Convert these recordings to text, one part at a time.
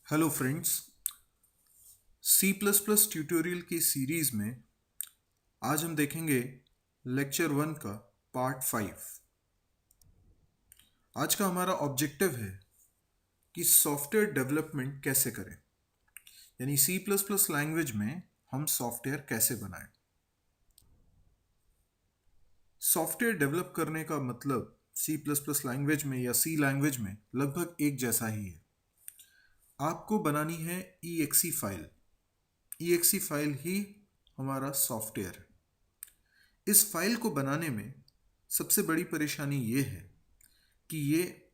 Hello friends. C plus plus tutorial की series में आज हम देखेंगे लेक्चर 1 का पार्ट 5। आज का हमारा ऑब्जेक्टिव है कि सॉफ्टवेयर डेवलपमेंट कैसे करें, यानी सी प्लस प्लस लैंग्वेज में हम सॉफ्टवेयर कैसे बनाएं। सॉफ्टवेयर डेवलप करने का मतलब सी प्लस प्लस लैंग्वेज में या सी लैंग्वेज में लगभग एक जैसा ही है। आपको बनानी है EXE फाइल। EXE फाइल ही हमारा सॉफ्टवेयर है। इस फाइल को बनाने में सबसे बड़ी परेशानी ये है कि ये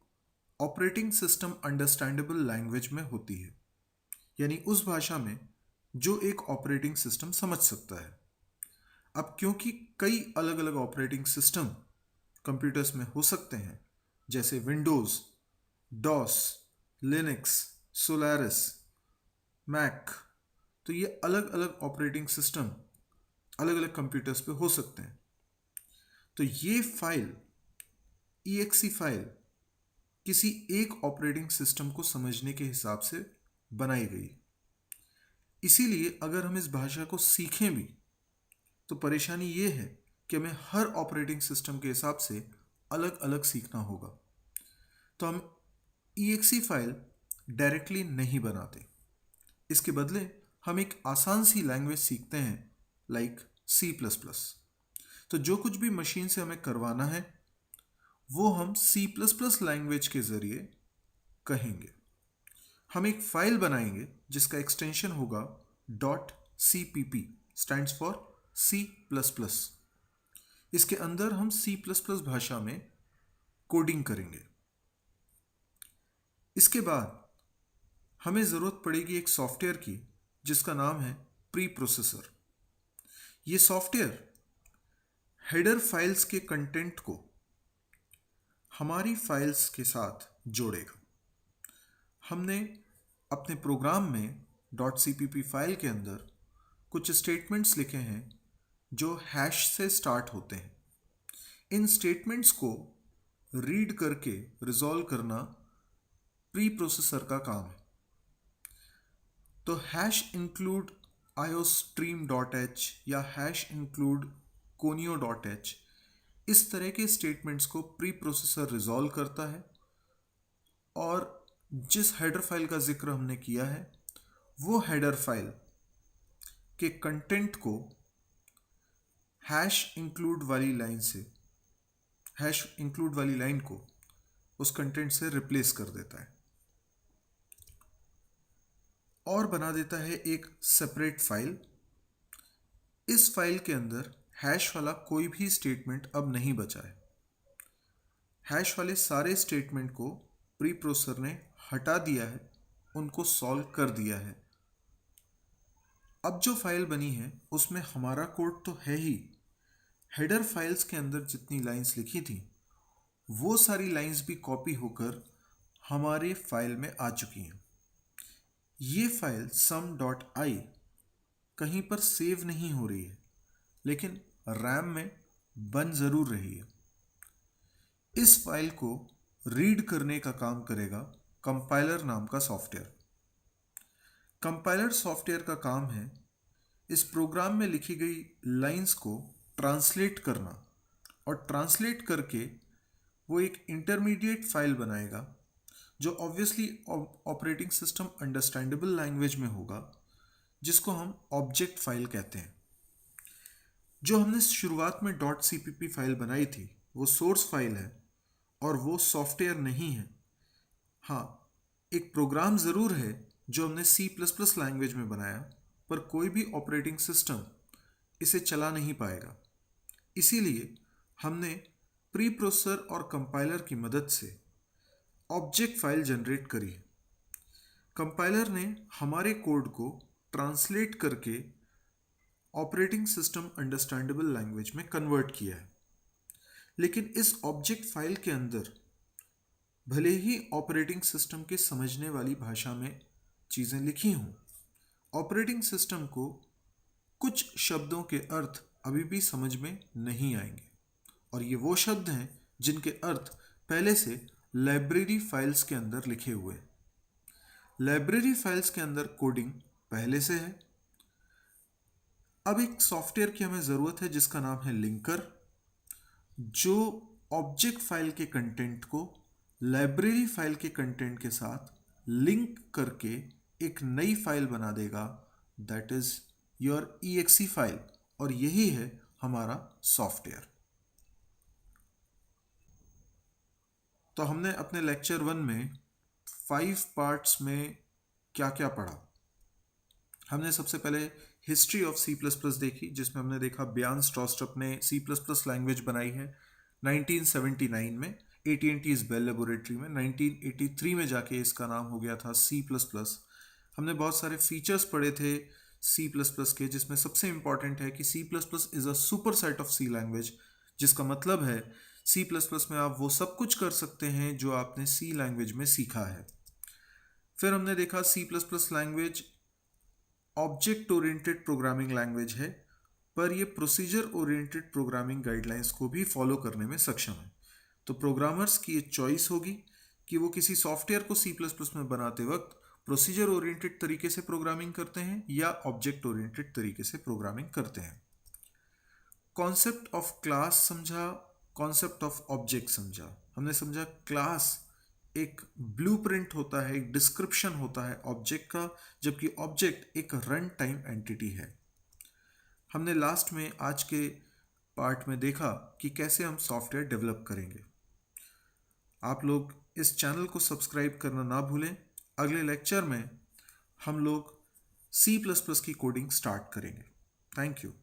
ऑपरेटिंग सिस्टम अंडरस्टैंडेबल लैंग्वेज में होती है, यानी उस भाषा में जो एक ऑपरेटिंग सिस्टम समझ सकता है। अब क्योंकि कई अलग अलग ऑपरेटिंग सिस्टम कंप्यूटर्स में हो सकते हैं, जैसे Windows, DOS, Linux, Solaris, Mac, तो ये अलग अलग ऑपरेटिंग सिस्टम अलग अलग कंप्यूटर्स पे हो सकते हैं। तो ये फाइल EXE फाइल किसी एक ऑपरेटिंग सिस्टम को समझने के हिसाब से बनाई गई। इसीलिए अगर हम इस भाषा को सीखें भी तो परेशानी ये है कि हमें हर ऑपरेटिंग सिस्टम के हिसाब से अलग अलग सीखना होगा। तो हम EXE फाइल डायरेक्टली नहीं बनाते, इसके बदले हम एक आसान सी लैंग्वेज सीखते हैं, लाइक C++। तो जो कुछ भी मशीन से हमें करवाना है वो हम C++ लैंग्वेज के ज़रिए कहेंगे। हम एक फाइल बनाएंगे जिसका एक्सटेंशन होगा .cpp, स्टैंड्स फॉर C++। इसके अंदर हम C++ भाषा में कोडिंग करेंगे। इसके बाद हमें ज़रूरत पड़ेगी एक सॉफ्टवेयर की जिसका नाम है प्री प्रोसेसर। ये सॉफ्टवेयर हेडर फाइल्स के कंटेंट को हमारी फाइल्स के साथ जोड़ेगा। हमने अपने प्रोग्राम में .cpp फाइल के अंदर कुछ स्टेटमेंट्स लिखे हैं जो हैश से स्टार्ट होते हैं। इन स्टेटमेंट्स को रीड करके रिजॉल्व करना प्री प्रोसेसर का काम है। तो हैश इंक्लूड iostream.h या हैश इंक्लूड conio.h, इस तरह के स्टेटमेंट्स को प्री प्रोसेसर रिजॉल्व करता है और जिस हेडर फाइल का जिक्र हमने किया है वो हेडर फाइल के कंटेंट को हैश इंक्लूड वाली लाइन को उस कंटेंट से रिप्लेस कर देता है और बना देता है एक सेपरेट फाइल। इस फाइल के अंदर हैश वाला कोई भी स्टेटमेंट अब नहीं बचा है। हैश वाले सारे स्टेटमेंट को प्री प्रोसेसर ने हटा दिया है, उनको सॉल्व कर दिया है। अब जो फाइल बनी है उसमें हमारा कोड तो है ही, हेडर फाइल्स के अंदर जितनी लाइंस लिखी थी वो सारी लाइंस भी कॉपी होकर हमारे फाइल में आ चुकी हैं। ये फाइल sum.i कहीं पर सेव नहीं हो रही है, लेकिन रैम में बन ज़रूर रही है। इस फाइल को रीड करने का काम करेगा कंपाइलर नाम का सॉफ्टवेयर। कंपाइलर सॉफ्टवेयर का काम है इस प्रोग्राम में लिखी गई लाइंस को ट्रांसलेट करना और ट्रांसलेट करके वो एक इंटरमीडिएट फाइल बनाएगा जो obviously operating system understandable language में होगा, जिसको हम ऑब्जेक्ट फाइल कहते हैं। जो हमने शुरुआत में .cpp फाइल बनाई थी वो सोर्स फाइल है और वो सॉफ्टवेयर नहीं है। हाँ, एक प्रोग्राम ज़रूर है जो हमने C++ लैंग्वेज में बनाया, पर कोई भी ऑपरेटिंग सिस्टम इसे चला नहीं पाएगा। इसीलिए हमने प्री प्रोसेसर और कंपाइलर की मदद से ऑब्जेक्ट फाइल जनरेट करी है। कंपाइलर ने हमारे कोड को ट्रांसलेट करके ऑपरेटिंग सिस्टम अंडरस्टैंडेबल लैंग्वेज में कन्वर्ट किया है। लेकिन इस ऑब्जेक्ट फाइल के अंदर भले ही ऑपरेटिंग सिस्टम के समझने वाली भाषा में चीज़ें लिखी हों, ऑपरेटिंग सिस्टम को कुछ शब्दों के अर्थ अभी भी समझ में नहीं आएंगे, और ये वो शब्द हैं जिनके अर्थ पहले से लाइब्रेरी फाइल्स के अंदर लिखे हुए हैं। लाइब्रेरी फाइल्स के अंदर कोडिंग पहले से है। अब एक सॉफ्टवेयर की हमें ज़रूरत है जिसका नाम है लिंकर, जो ऑब्जेक्ट फाइल के कंटेंट को लाइब्रेरी फाइल के कंटेंट के साथ लिंक करके एक नई फाइल बना देगा, that is your EXE file. और यही है हमारा सॉफ्टवेयर। तो हमने अपने लेक्चर 1 में 5 पार्ट्स में क्या क्या पढ़ा। हमने सबसे पहले हिस्ट्री ऑफ C++ देखी, जिसमें हमने देखा ब्यान स्ट्रॉस्ट्रप ने C++ लैंग्वेज बनाई है 1979 में AT&T बेल लेबोरेटरी में। 1983 में जाके इसका नाम हो गया था C++। हमने बहुत सारे फीचर्स पढ़े थे C++ के, जिसमें सबसे इंपॉर्टेंट है कि C++ is a super set of C language, जिसका मतलब है C++ में आप वो सब कुछ कर सकते हैं जो आपने C लैंग्वेज में सीखा है। फिर हमने देखा C++ language object oriented programming language है, पर ये प्रोसीजर ओरिएंटेड प्रोग्रामिंग गाइडलाइंस को भी फॉलो करने में सक्षम है। तो प्रोग्रामर्स की ये चॉइस होगी कि वो किसी सॉफ्टवेयर को C++ में बनाते वक्त प्रोसीजर ओरिएंटेड तरीके से प्रोग्रामिंग करते हैं या ऑब्जेक्ट ओरिएंटेड तरीके से प्रोग्रामिंग करते हैं। कॉन्सेप्ट ऑफ क्लास समझा, कॉन्सेप्ट ऑफ ऑब्जेक्ट समझा। हमने समझा क्लास एक ब्लूप्रिंट होता है, एक डिस्क्रिप्शन होता है ऑब्जेक्ट का, जबकि ऑब्जेक्ट एक रन टाइम एंटिटी है। हमने लास्ट में आज के पार्ट में देखा कि कैसे हम सॉफ्टवेयर डेवलप करेंगे। आप लोग इस चैनल को सब्सक्राइब करना ना भूलें। अगले लेक्चर में हम लोग C++ की कोडिंग स्टार्ट करेंगे। Thank you.